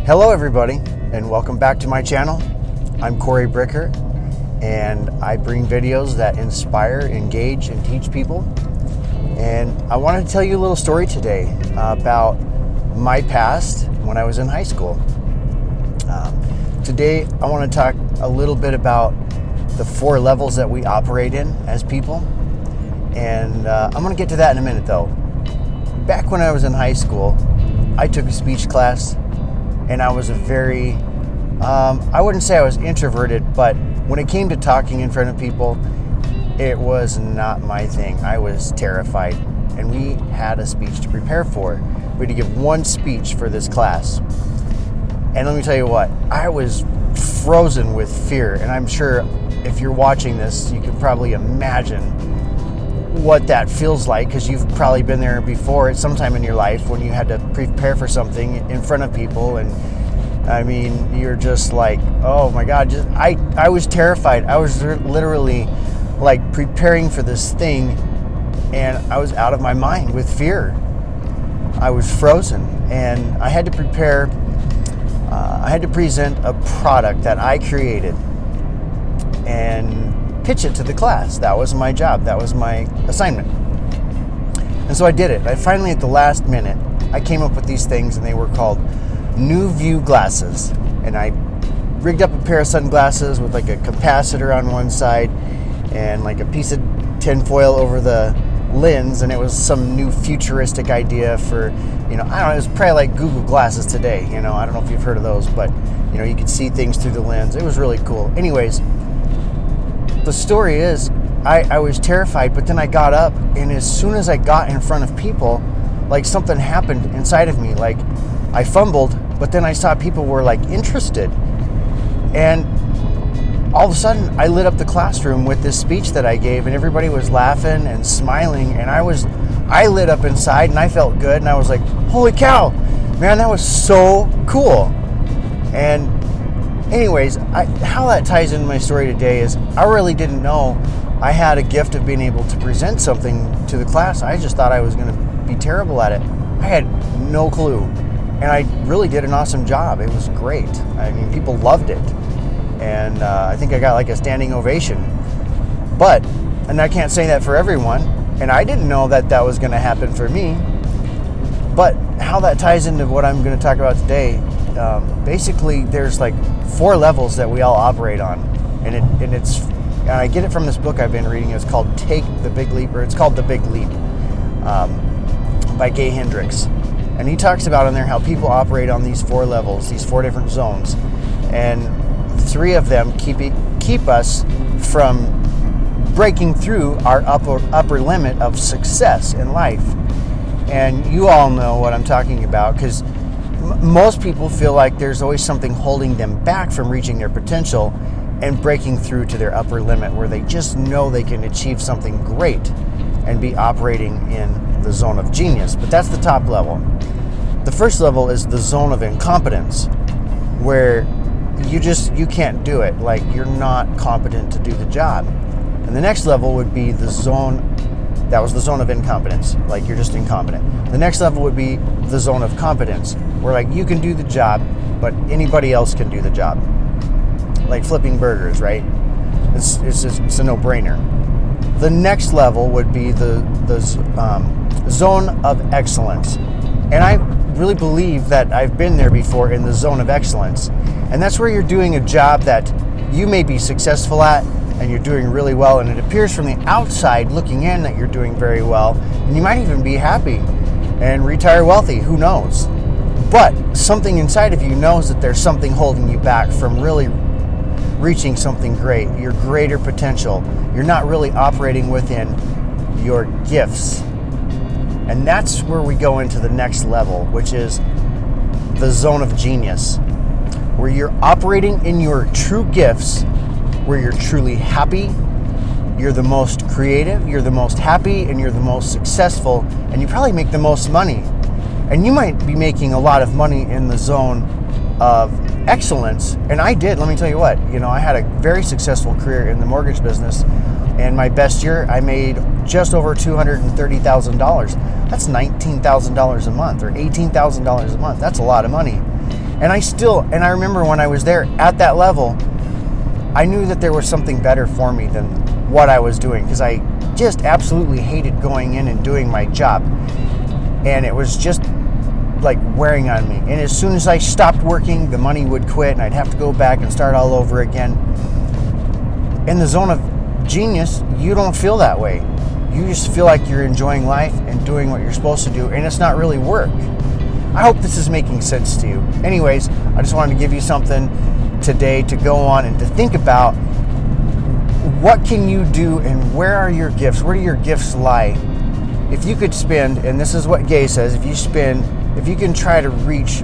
Hello everybody, and welcome back to my channel. I'm Corey Bricker, and I bring videos that inspire, engage, and teach people. And I wanted to tell you a little story today about my past when I was in high school. Today I want to talk a little bit about the 4 levels that we operate in as people. And I'm going to get to that in a minute though. Back when I was in high school, I took a speech class, and I was a very, I wouldn't say I was introverted, but when it came to talking in front of people, it was not my thing. I was terrified, and we had a speech to prepare for. We had to give one speech for this class. And let me tell you what, I was frozen with fear, and I'm sure if you're watching this, you can probably imagine what that feels like, because you've probably been there before at some time in your life when you had to prepare for something in front of people. And I mean, you're just like, oh my God, I was terrified. I was literally like preparing for this thing, and I was out of my mind with fear. I was frozen, and I had to prepare, I had to present a product that I created and pitch it to the class. That was my job. That was my assignment. And so I did it. I finally, at the last minute, I came up with these things, and they were called New View glasses. And I rigged up a pair of sunglasses with like a capacitor on one side and like a piece of tin foil over the lens. And it was some new futuristic idea for, I don't know, it was probably like Google glasses today. I don't know if you've heard of those, but you could see things through the lens. It was really cool. Anyways, the story is, I was terrified, but then I got up, and as soon as I got in front of people, like something happened inside of me. Like I fumbled, but then I saw people were like interested, and all of a sudden I lit up the classroom with this speech that I gave, and everybody was laughing and smiling, and I lit up inside, and I felt good, and I was like, holy cow, man, that was so cool. And anyways, how that ties into my story today is I really didn't know I had a gift of being able to present something to the class. I just thought I was going to be terrible at it. I had no clue. And I really did an awesome job. It was great. I mean, people loved it. And I think I got like a standing ovation. But, and I can't say that for everyone, and I didn't know that that was going to happen for me. But how that ties into what I'm going to talk about today, basically there's like 4 levels that we all operate on, and I get it from this book I've been reading. It's called Take the Big Leap, or it's called The Big Leap, by Gay Hendricks. And he talks about in there how people operate on these 4 levels, these 4 different zones, and 3 of them keep us from breaking through our upper limit of success in life. And you all know what I'm talking about, because most people feel like there's always something holding them back from reaching their potential and breaking through to their upper limit, where they just know they can achieve something great and be operating in the zone of genius. But that's the top level. The first level is the zone of incompetence, where you can't do it. Like, you're not competent to do the job. And the next level would be the zone of incompetence, like you're just incompetent. The next level would be the zone of competence, where like you can do the job, but anybody else can do the job. Like flipping burgers, right? It's a no-brainer. The next level would be the zone of excellence. And I really believe that I've been there before, in the zone of excellence. And that's where you're doing a job that you may be successful at, and you're doing really well, and it appears from the outside looking in that you're doing very well, and you might even be happy and retire wealthy, who knows? But something inside of you knows that there's something holding you back from really reaching something great, your greater potential. You're not really operating within your gifts. And that's where we go into the next level, which is the zone of genius, where you're operating in your true gifts, where you're truly happy, you're the most creative, you're the most happy, and you're the most successful, and you probably make the most money. And you might be making a lot of money in the zone of excellence, and I did. Let me tell you what, I had a very successful career in the mortgage business, and my best year, I made just over $230,000. That's $19,000 a month, or $18,000 a month. That's a lot of money. And I remember when I was there at that level, I knew that there was something better for me than what I was doing, because I just absolutely hated going in and doing my job. And it was just like wearing on me. And as soon as I stopped working, the money would quit and I'd have to go back and start all over again. In the zone of genius, you don't feel that way. You just feel like you're enjoying life and doing what you're supposed to do, and it's not really work. I hope this is making sense to you. Anyways, I just wanted to give you something today to go on and to think about. What can you do, and where are your gifts? Where do your gifts lie? If you could spend, and this is what Gay says, if you can try to reach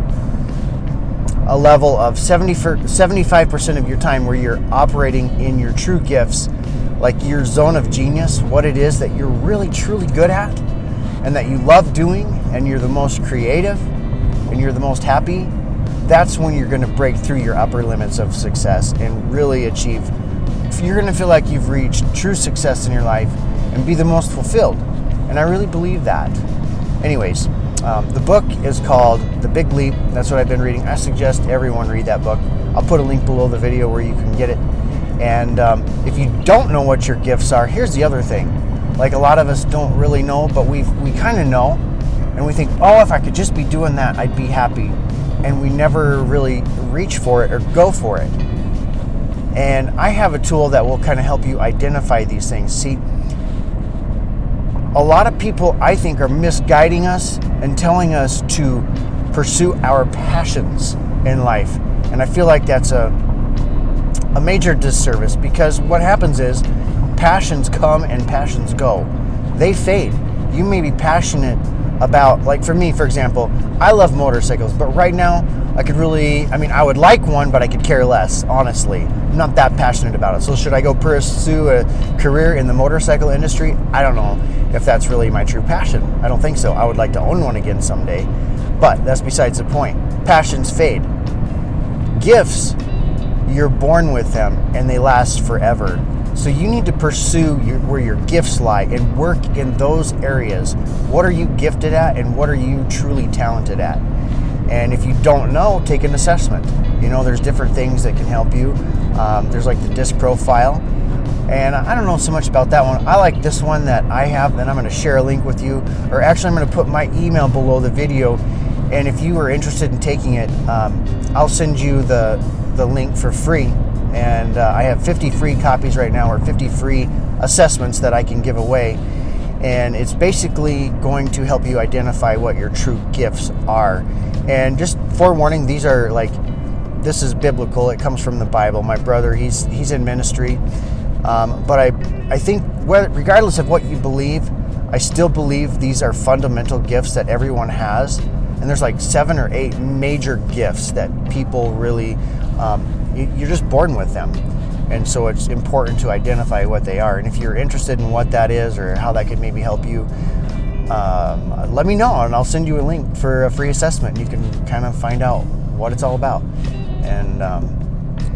a level of 75% of your time where you're operating in your true gifts, like your zone of genius, what it is that you're really truly good at and that you love doing, and you're the most creative and you're the most happy, that's when you're going to break through your upper limits of success and really achieve. You're going to feel like you've reached true success in your life and be the most fulfilled. And I really believe that. Anyways, the book is called The Big Leap. That's what I've been reading. I suggest everyone read that book. I'll put a link below the video where you can get it. And if you don't know what your gifts are, here's the other thing. Like, a lot of us don't really know, but we kind of know. And we think, oh, if I could just be doing that, I'd be happy. And we never really reach for it or go for it. And I have a tool that will kind of help you identify these things. See, a lot of people, I think, are misguiding us and telling us to pursue our passions in life. And I feel like that's a major disservice, because what happens is passions come and passions go. They fade. You may be passionate about, like for me, for example, I love motorcycles, but right now I would like one, but I could care less, honestly. I'm not that passionate about it. So should I go pursue a career in the motorcycle industry? I don't know if that's really my true passion. I don't think so. I would like to own one again someday, but that's besides the point. Passions fade. Gifts, you're born with them and they last forever. So you need to pursue where your gifts lie and work in those areas. What are you gifted at and what are you truly talented at? And if you don't know, take an assessment. There's different things that can help you. There's like the DISC profile. And I don't know so much about that one. I like this one that I have, and I'm going to share a link with you. Or actually, I'm going to put my email below the video. And if you are interested in taking it, I'll send you the link for free. And I have 50 free copies right now, or 50 free assessments that I can give away. And it's basically going to help you identify what your true gifts are. And just forewarning, this is biblical. It comes from the Bible. My brother, he's in ministry. But I think regardless of what you believe, I still believe these are fundamental gifts that everyone has. And there's like 7 or 8 major gifts that people really, you're just born with them. And so it's important to identify what they are. And if you're interested in what that is or how that could maybe help you, let me know and I'll send you a link for a free assessment. You can kind of find out what it's all about and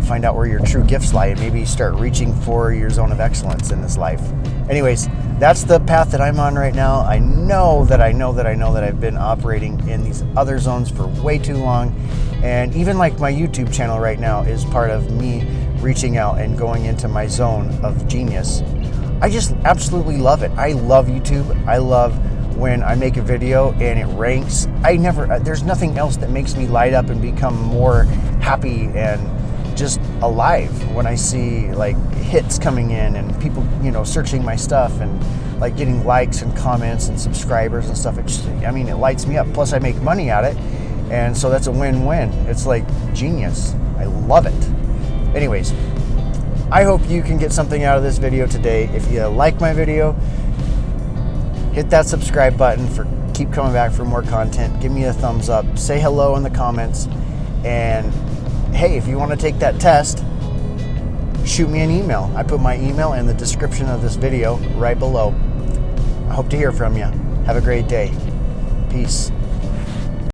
find out where your true gifts lie and maybe start reaching for your zone of excellence in this life. Anyways, that's the path that I'm on right now. I know that I've been operating in these other zones for way too long. And even like my YouTube channel right now is part of me reaching out and going into my zone of genius. I just absolutely love it. I love YouTube. I love when I make a video and it ranks. There's nothing else that makes me light up and become more happy and just alive when I see like hits coming in and people, searching my stuff and like getting likes and comments and subscribers and stuff. It lights me up. Plus I make money at it. And so that's a win-win. It's like genius. I love it. Anyways, I hope you can get something out of this video today. If you like my video, hit that subscribe button keep coming back for more content. Give me a thumbs up. Say hello in the comments. And hey, if you want to take that test, shoot me an email. I put my email in the description of this video right below. I hope to hear from you. Have a great day. Peace.